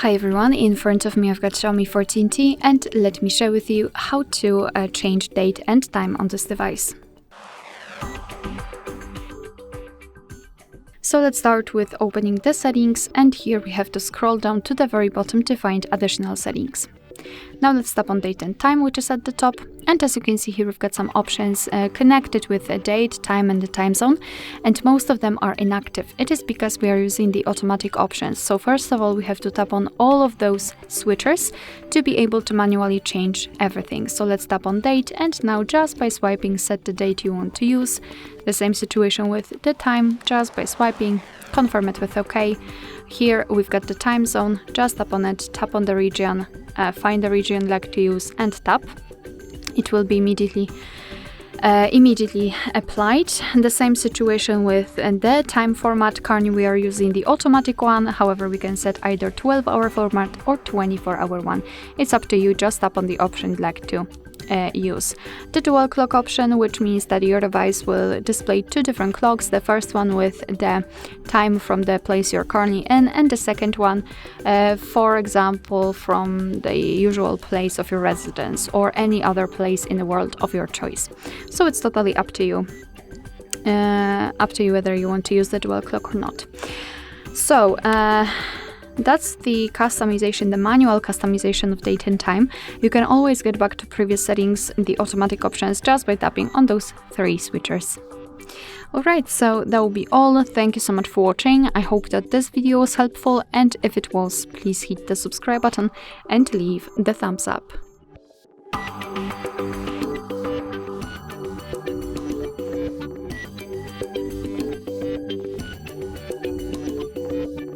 Hi everyone, in front of me I've got Xiaomi 14T and let me share with you how to change date and time on this device. So let's start with opening the settings, and here we have to scroll down to the very bottom to find additional settings. Now let's tap on date and time, which is at the top, and as you can see here we've got some options connected with a date, time and the time zone, and most of them are inactive. It is because we are using the automatic options. So first of all we have to tap on all of those switchers to be able to manually change everything. So let's tap on date, and now just by swiping set the date you want to use. The same situation with the time, just by swiping, confirm it with OK. Here we've got the time zone, just tap on it, tap on the region, find the region you'd like to use and tap. It will be immediately applied. The same situation with the time format. Currently we are using the automatic one, however we can set either 12-hour format or 24-hour one. It's up to you, just tap on the option you'd like to use. The dual clock option, which means that your device will display two different clocks, the first one with the time from the place you're currently in, and the second one for example from the usual place of your residence or any other place in the world of your choice. So it's totally up to you whether you want to use the dual clock or not. So that's the customization, the manual customization of date and time. You can always get back to previous settings, the automatic options, just by tapping on those three switchers. Alright, so that will be all. Thank you so much for watching. I hope that this video was helpful, and if it was, please hit the subscribe button and leave the thumbs up.